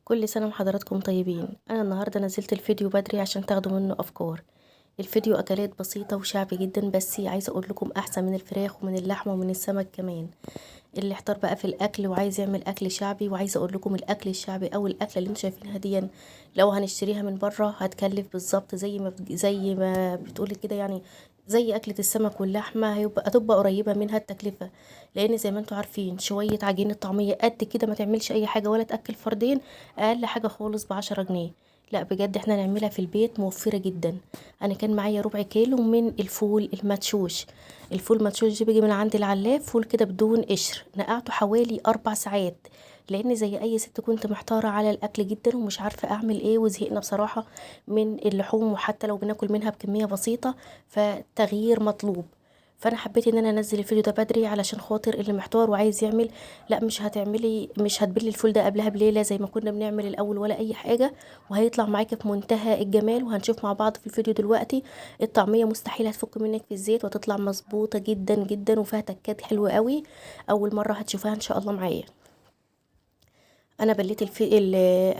كل سنة وحضراتكم طيبين. أنا النهاردة نزلت الفيديو بدري عشان تاخدوا منه أفكار. الفيديو أكلات بسيطة وشعبي جدا، بس عايزة أقول لكم أحسن من الفراخ ومن اللحمة ومن السمك كمان. اللي احتار بقى في الأكل وعايز يعمل أكل شعبي، وعايزة أقول لكم الأكل الشعبي أو الأكلة اللي انتوا شايفينها دي لو هنشتريها من بره هتكلف بالظبط زي ما بتقولي كده يعني. زي أكلة السمك واللحمة هتبقى قريبة منها التكلفة. لأن زي ما انتوا عارفين شوية عجينة طعمية قد كده ما تعملش أي حاجة ولا تأكل فردين. أقل حاجة خالص ب10 جنيه. لا بجد احنا نعملها في البيت موفرة جدا. أنا كان معايا ربع كيلو من الفول المدشوش. الفول المدشوش ده بيجي من عند العلاف، فول كده بدون قشر، نقعته حوالي 4 ساعات. لان زي اي ست كنت محتارة على الاكل جدا ومش عارفة اعمل ايه، وزهقنا بصراحة من اللحوم، وحتى لو بناكل منها بكمية بسيطة فتغيير مطلوب. فانا حبيت ان انا انزل الفيديو ده بدري علشان خاطر اللي محتار وعايز يعمل. لا مش هتبلي الفول ده قبلها بليلة زي ما كنا بنعمل الاول ولا اي حاجة. وهيطلع معاكي في منتهى الجمال، وهنشوف مع بعض في الفيديو دلوقتي. الطعمية مستحيل هتفك منك في الزيت وتطلع مظبوطة جدا جدا وفيها تكات حلوة قوي. اول مرة هتشوفها ان شاء الله معايا. انا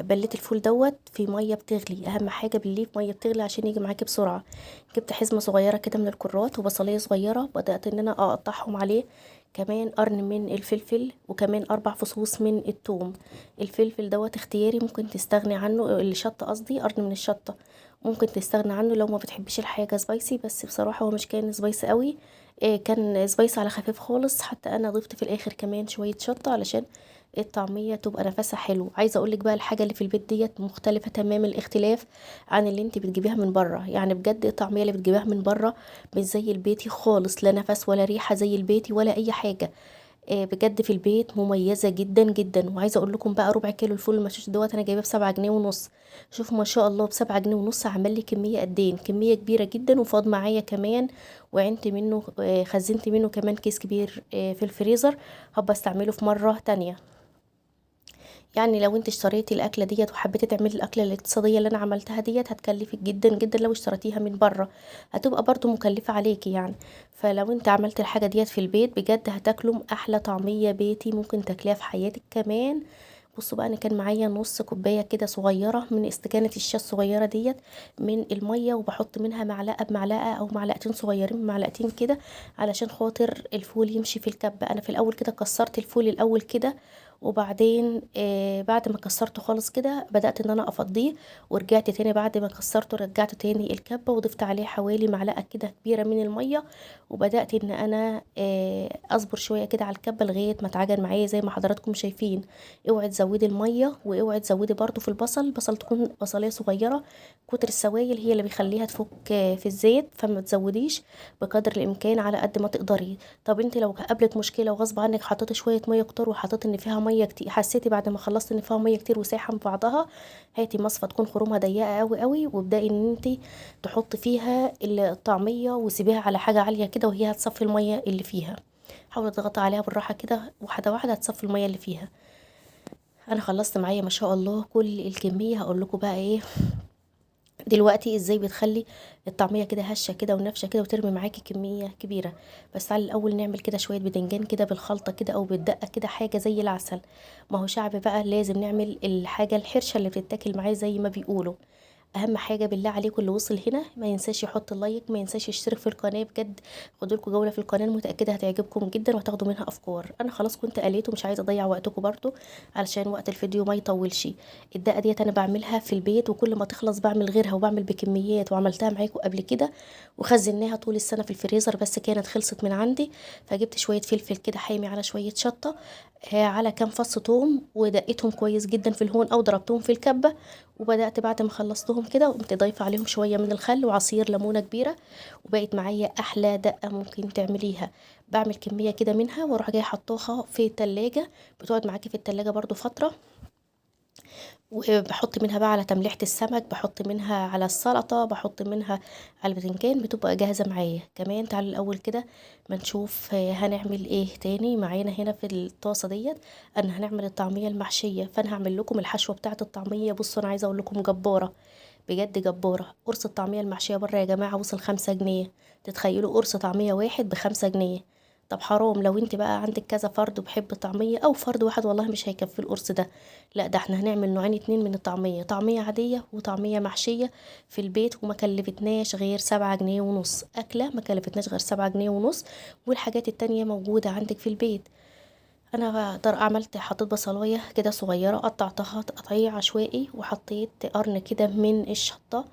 بليت الفول دوت في ميه بتغلي، اهم حاجه بنليه في ميه بتغلي عشان يجي معاكي بسرعه. جبت حزمه صغيره كده من الكرات وبصليه صغيره، بدات ان انا اقطعهم عليه. كمان قرن من الفلفل وكمان 4 فصوص من الثوم. الفلفل دوت اختياري، ممكن تستغني عنه، الشطه قصدي قرن من الشطه. ممكن تستغني عنه لو ما بتحبيش الحاجه سبايسي، بس بصراحه هو مش كان سبايسي قوي. كان سبايسي على خفيف خالص، حتى انا ضفت في الاخر كمان شويه شطه علشان الطعمية تبقى نفسها حلو. عايزة اقولك بقى الحاجة اللي في البيت ديت مختلفة تمام الاختلاف عن اللي انت بتجيبيها من بره. يعني بجد الطعمية اللي بتجيبيها من بره مش زي البيتي خالص، لا نفس ولا ريحة زي البيتي ولا اي حاجة. بجد في البيت مميزة جدا جدا. وعايزة اقول لكم بقى ربع كيلو الفول المشوش دوت انا جايباه ب7 جنيه ونص. شوفوا ما شاء الله ب7 جنيه ونص عمل لي كمية قد ايه، كمية كبيرة جدا وفاض معايا كمان. وعنت منه خزنت منه كمان كيس كبير في الفريزر. هبقى استعمله في مرة تانية. يعني لو انت اشتريتي الاكله ديت وحبيتي تعملي الاكله الاقتصاديه اللي انا عملتها ديت هتكلفك جدا جدا لو اشتريتيها من بره. هتبقى برضو مكلفه عليكي يعني. فلو انت عملت الحاجه ديت في البيت بجد هتاكلوا احلى طعميه بيتي ممكن تاكليها في حياتك كمان. بصوا بقى، انا كان معايا نص كوبايه كده صغيره من استكانه الشاي الصغيره ديت من الميه، وبحط منها معلقه بمعلقه او معلقتين صغيرين بمعلقتين كده علشان خاطر الفول يمشي في الكبه. انا في الاول كده كسرت الفول الاول كده، وبعدين بعد ما كسرته خالص كده بدأت ان انا افضيه. ورجعت تاني بعد ما كسرته رجعته تاني الكبة وضفت عليه حوالي معلقة كده كبيرة من المية. وبدأت ان انا اصبر شوية كده على الكبة لغاية ما اتعجن معايا زي ما حضراتكم شايفين. اوعي تزودي المية، واوعي تزودي برضو في البصل تكون بصلية صغيرة. كتر السوائل هي اللي بيخليها تفك في الزيت، فما تزوديش بقدر الامكان على قد ما تقدري. طب انت لو قابلت مشكله وغصب عنك حطيتي شويه ميه كتير وحطيتي ان فيها ميه كتير، حسيتي بعد ما خلصت ان فيها ميه كتير وسايحه من بعضها، هاتي مصفى تكون خرومها ضيقه قوي قوي وابداي ان انت تحطي فيها الطعميه وسيبيها على حاجه عاليه كده وهي هتصفي الميه اللي فيها. حاولي تضغطي عليها بالراحه كده واحده واحده هتصفي الميه اللي فيها. انا خلصت معايا ما شاء الله كل الكميه. هقول لكم بقى ايه دلوقتي ازاي بتخلي الطعميه كده هشه كده ونافشه كده وترمي معاكي كميه كبيره. بس تعالي الاول نعمل كده شويه بدنجان كده بالخلطه كده او بالدقه كده حاجه زي العسل. ما هو شعب بقى لازم نعمل الحاجه الحرشه اللي بتتاكل معاه زي ما بيقولوا. اهم حاجه بالله عليكم اللي وصل هنا ما ينساش يحط اللايك، ما ينساش يشترك في القناه. بجد خدوا لكم جوله في القناه، متاكده هتعجبكم جدا وهتاخدوا منها افكار. انا خلاص كنت قليت ومش عايزه اضيع وقتكم برضو علشان وقت الفيديو ما يطولش. الدقه ديت انا بعملها في البيت وكل ما تخلص بعمل غيرها وبعمل بكميات، وعملتها معاكم قبل كده وخزناها طول السنه في الفريزر، بس كانت خلصت من عندي. فجبت شويه فلفل كده حامي على شويه شطه، على كام فص ثوم، ودقيتهم كويس جدا في الهون او ضربتهم في الكبه. وبدأت بعد ما خلصتهم كده وقمت ضايفة عليهم شوية من الخل وعصير ليمونة كبيرة. وبقت معايا أحلى دقة ممكن تعمليها. بعمل كمية كده منها واروح جاية حطاها في التلاجة، بتقعد معاكي في التلاجة برضو فترة. وبحط منها بقى على تمليحة السمك، بحط منها على السلطة، بحط منها على البتنجان، بتبقى جاهزة معايا كمان. تعالوا الأول كده ما نشوف هنعمل ايه تاني معانا هنا في الطاسة ديت. انا هنعمل الطعمية المحشية، فانا هعمل لكم الحشوة بتاعة الطعمية. بصوا انا عايزة اقول لكم جبارة، بجد جبارة. قرص الطعمية المحشية بره يا جماعة وصل 5 جنيه. تتخيلوا قرص طعمية واحد ب5 جنيه؟ طب حرام لو انت بقى عندك كذا فرد وبحب طعمية، او فرد واحد والله مش هيكفي القرص ده، لا ده احنا هنعمل نوعين اتنين من الطعمية، طعمية عادية وطعمية محشية في البيت، وما كلفتناش غير 7 جنيه ونص، اكلة ما كلفتناش غير 7 جنيه ونص، والحاجات التانية موجودة عندك في البيت. انا عملت، حطيت بصلايه كده صغيره قطعتها تقطيع عشوائي، وحطيت قرن كده من الشطه.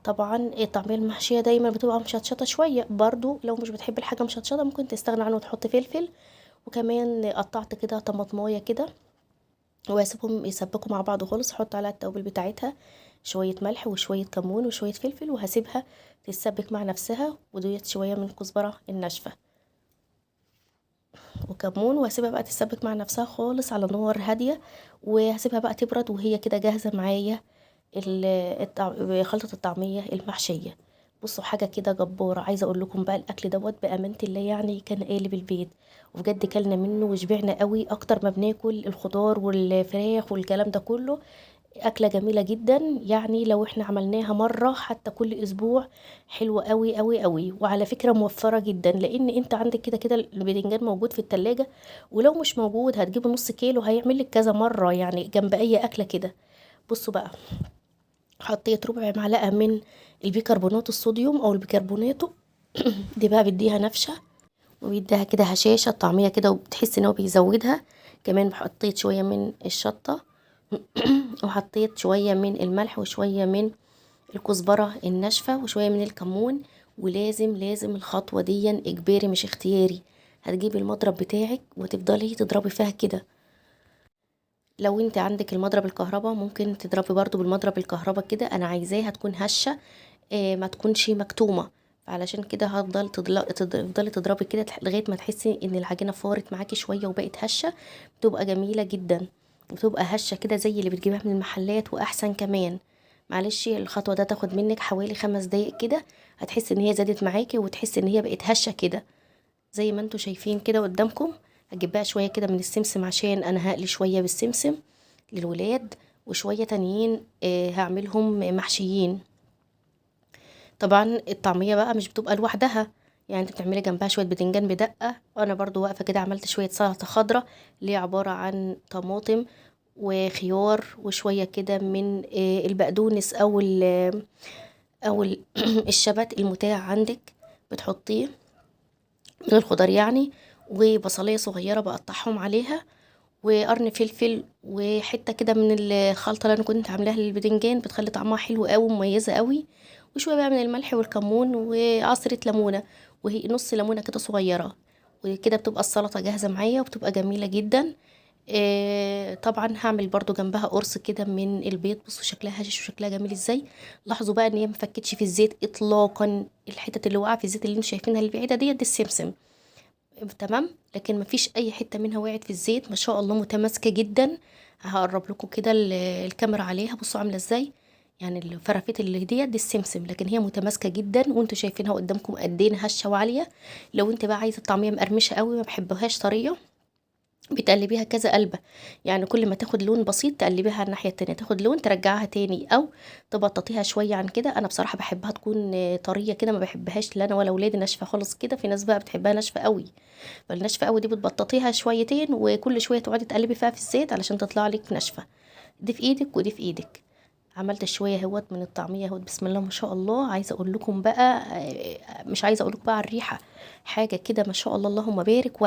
طبعا الطعميه المحشيه دايما بتبقى مشطشطه شويه، برضو لو مش بتحب الحاجه مشطشطه ممكن تستغنى عنه وتحط فلفل. وكمان قطعت كده طماطمايه كده، واسيبهم يسبكوا مع بعض خالص، احط عليها التوابل بتاعتها، شويه ملح وشويه كمون وشويه فلفل، وهسيبها تتسبك مع نفسها، وديت شويه من الكزبره الناشفه وكمون، وهسيبها بقى تتسبك مع نفسها خالص على نار هاديه، وهسيبها بقى تبرد وهي كده جاهزه معايا خلطه الطعميه المحشيه. بصوا حاجه كده جباره، عايزه اقول لكم بقى الاكل دوت بامانه الله يعني كان قالب البيت، وبجد كلنا منه وشبعنا قوي اكتر ما بناكل الخضار والفراخ والكلام ده كله. أكلة جميلة جدا، يعني لو احنا عملناها مرة حتى كل أسبوع حلوة قوي قوي قوي، وعلى فكرة موفرة جدا، لأن انت عندك كده كده الباذنجان موجود في التلاجة، ولو مش موجود هتجيب نص كيلو هيعمل لك كذا مرة يعني جنب أي أكلة كده. بصوا بقى، حطيت ربع معلقة من البيكربونات الصوديوم أو البيكربوناتو دي بقى بديها نفشة وبيديها كده هشاشة الطعمية كده، وبتحس ان هو بيزودها. كمان حطيت شوية من الشطة وحطيت شوية من الملح وشوية من الكزبرة الناشفة وشوية من الكمون. ولازم الخطوة دي اجباري مش اختياري، هتجيبي المضرب بتاعك وتفضلي تضربي فيها كده. لو انت عندك المضرب الكهرباء ممكن تضربي برضو بالمضرب الكهرباء كده، انا عايزاها تكون هشة، ما تكونش مكتومة. علشان كده تفضلي تضربي كده لغايه ما تحسي ان العجينه فارت معاكي شويه وبقت هشه، بتبقى جميله جدا، بتبقى هشه كده زي اللي بتجيبها من المحلات واحسن كمان. معلش الخطوه ده تاخد منك حوالي 5 دقايق كده، هتحسي ان هي زادت معاكي وتحسي ان هي بقت هشه كده زي ما انتوا شايفين كده قدامكم. هجيب بقى شويه كده من السمسم عشان انا هقلي شويه بالسمسم للولاد، وشويه تانيين هعملهم محشيين. طبعا الطعمية بقى مش بتبقى لوحدها، يعني انت بتعملي جنبها شوية بتنجان بدقة، وانا برضو واقفة كده عملت شوية سلطة خضرة اللي هي عبارة عن طماطم وخيار وشوية كده من البقدونس او الشبت المتاح عندك بتحطيه من الخضار يعني، وبصلية صغيرة بقطعهم عليها، وقرن فلفل وحته كده من الخلطه اللي انا كنت عاملاها للبدنجان بتخلي طعمها حلو قوي ومميزه قوي، وشويه بقى من الملح والكمون وعصره ليمونه، وهي نص ليمونه كده صغيره، وكده بتبقى السلطه جاهزه معايا وبتبقى جميله جدا. طبعا هعمل برضو جنبها قرص كده من البيض، بصوا شكلها هشش وشكلها جميل ازاي. لاحظوا بقى ان هي مفكتش في الزيت اطلاقا، الحتت اللي واقعه في الزيت اللي انتوا شايفينها البعيده دي السمسم، تمام، لكن مفيش اي حته منها وقعت في الزيت، ما شاء الله متماسكه جدا. هقرب لكم كده الكاميرا عليها، بصوا عامله ازاي، يعني الفرافيت اللي دي السمسم، لكن هي متماسكه جدا وانتوا شايفينها قدامكم قد ايه هشه وعاليه. لو انت بقى عايزه الطعميه مقرمشه قوي ما بحبهاش طريه، بتقلبيها كذا قلبة، يعني كل ما تاخد لون بسيط تقلبيها على الناحية التانية، تاخد لون ترجعها تاني، او تبططيها شوية عن كده. انا بصراحة بحبها تكون طرية كده، ما بحبهاش لا انا ولا ولادي ناشفة خالص كده، في ناس بقى بتحبها ناشفة قوي، فالناشفة قوي دي بتبططيها شويتين وكل شوية تقعدي تقلبي فيها في الزيت علشان تطلع لك ناشفة. دي في ايدك ودي في ايدك. عملت شويه اهوت من الطعميه اهوت، بسم الله ما شاء الله. عايزه اقول لكم بقى مش عايزه اقول لكم بقى على الريحه، حاجه كده ما شاء الله اللهم بارك،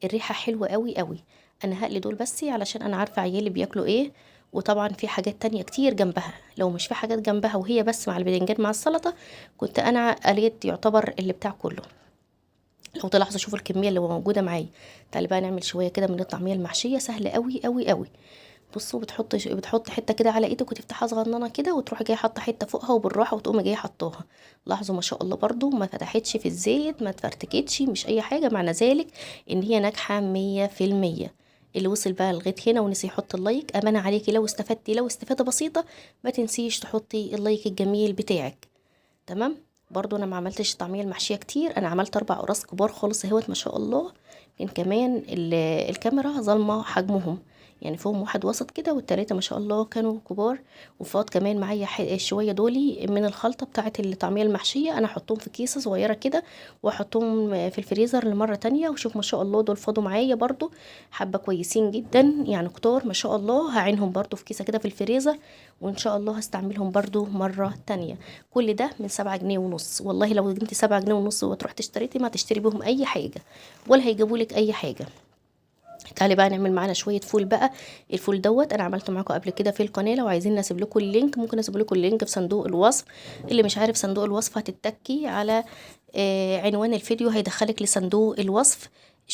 الريحه حلوه قوي قوي. انا هقلي دول بس علشان انا عارفه عيالي بياكلوا ايه، وطبعا في حاجات تانية كتير جنبها، لو مش في حاجات جنبها وهي بس مع الباذنجان مع السلطه كنت انا قليت يعتبر اللي بتاع كله. لو تلاحظوا شوفوا الكميه اللي موجوده معايا. تعالي بقى نعمل شويه كده من الطعميه المحشيه، سهله قوي قوي قوي. بصوا بتحط حته كده على ايدك وتفتحها صغننه كده، وتروحي جايه حاطه حته فوقها وبالراحه وتقومي جايه حطاها. لاحظوا ما شاء الله برضو ما فتحتش في الزيت، ما اتفرتكتش، مش اي حاجه، معنى ذلك ان هي ناجحه 100%. اللي وصل بقى لغايه هنا ونسي يحط اللايك، امانه عليكي لو استفدتي لو استفاده بسيطه ما تنسيش تحطي اللايك الجميل بتاعك. تمام. برضو انا ما عملتش الطعميه المحشيه كتير، انا عملت 4 قراص كبار خالص اهوت ما شاء الله. يمكن كمان الكاميرا ظالمه حجمهم، يعني فيهم واحد وسط كده والتلاتة ما شاء الله كانوا كبار. وفاض كمان معايا شويه دولي من الخلطه بتاعه الطعميه المحشيه، انا احطهم في كيسه صغيره كده واحطهم في الفريزر لمره تانية. وشوف ما شاء الله دول فاضوا معايا برضو حبه كويسين جدا يعني كتار ما شاء الله. هعينهم برضو في كيسه كده في الفريزر، وان شاء الله هستعملهم برضو مره تانية. كل ده من 7 جنيه ونص. والله لو انت 7 جنيه ونص وتروح تشتريتي ما تشتري بهم اي حاجه ولا هيجيبولك اي حاجه. تعالي بقى نعمل معانا شويه فول بقى. الفول دوت انا عملته معاكم قبل كده في القناه، لو عايزين اسيب لكم اللينك ممكن اسيب لكم اللينك في صندوق الوصف. اللي مش عارف صندوق الوصف هتتكي على عنوان الفيديو هيدخلك لصندوق الوصف.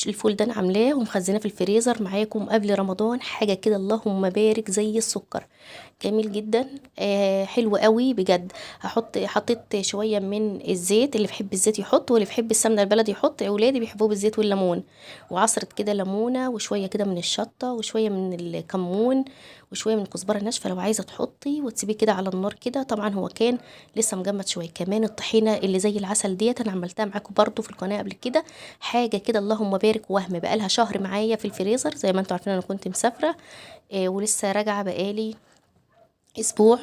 الفول ده انا عاملاه ومخزناه في الفريزر معاكم قبل رمضان، حاجه كده اللهم بارك زي السكر. جميل جدا حلو قوي بجد. حطيت شويه من الزيت، اللي بيحب الزيت يحط واللي بيحب السمنه البلدي يحط. اولادي بيحبوه بالزيت والليمون. وعصره كده ليمونه وشويه كده من الشطه وشويه من الكمون وشويه من الكزبره الناشفه لو عايزه تحطي، وتسيبيه كده على النار كده. طبعا هو كان لسه مجمد شويه. كمان الطحينه اللي زي العسل ديت انا عملتها معاكم برضو في القناه قبل كده، حاجه كده اللهم بارك. وهم بقالها شهر معايا في الفريزر زي ما انتوا عارفين انا كنت مسافره ولسه راجعه بقالي اسبوع.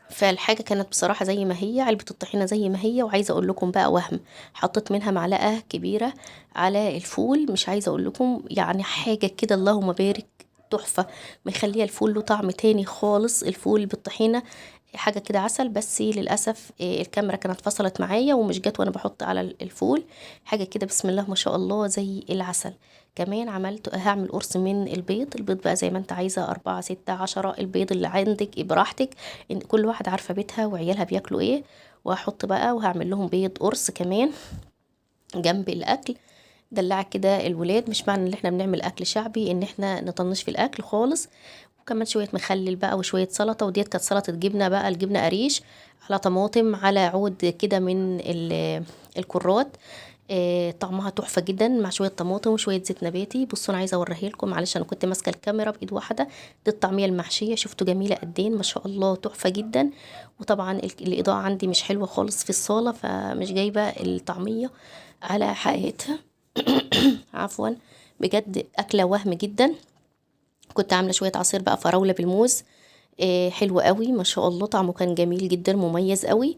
فالحاجه كانت بصراحه زي ما هي، علبه الطحينه زي ما هي. وعايزه اقول لكم بقى وهم حطيت منها معلقه كبيره على الفول، مش عايزه اقول لكم يعني حاجه كده اللهم بارك تحفه. مخليه الفول له طعم تاني خالص الفول بالطحينه. حاجه كده عسل. بس للاسف الكاميرا كانت فصلت معايا ومش جت وانا بحط على الفول. حاجه كده بسم الله ما شاء الله زي العسل. كمان هعمل قرص من البيض بقى زي ما انت عايزة 4 6 10 البيض اللي عندك براحتك. ان كل واحدة عارفة بيتها وعيالها بياكلوا ايه. وهحط بقى وهعمل لهم بيض قرص كمان جنب الاكل. دلع كده الولاد. مش معنى ان احنا بنعمل اكل شعبي ان احنا نطنش في الاكل خالص. وكمان شوية مخلل بقى وشوية سلطة. وديت كانت سلطة جبنة بقى، الجبنة قريش على طماطم على عود كده من الكرات. طعمها تحفة جدا مع شوية طماطم وشوية زيت نباتي. بصوا انا عايزة اوريها لكم معلش انا كنت ماسكة الكاميرا بايد واحدة. دي الطعمية المحشية شفتوا جميلة قد ايه ما شاء الله تحفة جدا. وطبعا الإضاءة عندي مش حلوة خالص في الصالة فمش جايبة الطعمية على حقيقتها. عفوا. بجد أكلة وهم جدا. كنت عاملة شوية عصير بقى فراولة بالموز حلو قوي ما شاء الله. طعمه كان جميل جدا مميز قوي.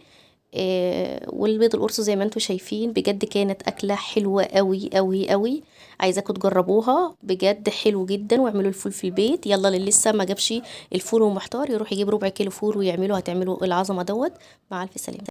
والبيض القرص زي ما انتم شايفين بجد كانت أكلة حلوة قوي قوي قوي. عايزاكم تجربوها بجد حلو جدا. واعملوا الفول في البيت. يلا اللي لسه ما جابش الفول ومحتار يروح يجيب ربع كيلو فول ويعملوا هتعملوا العظمة دوت. مع الف سلامة.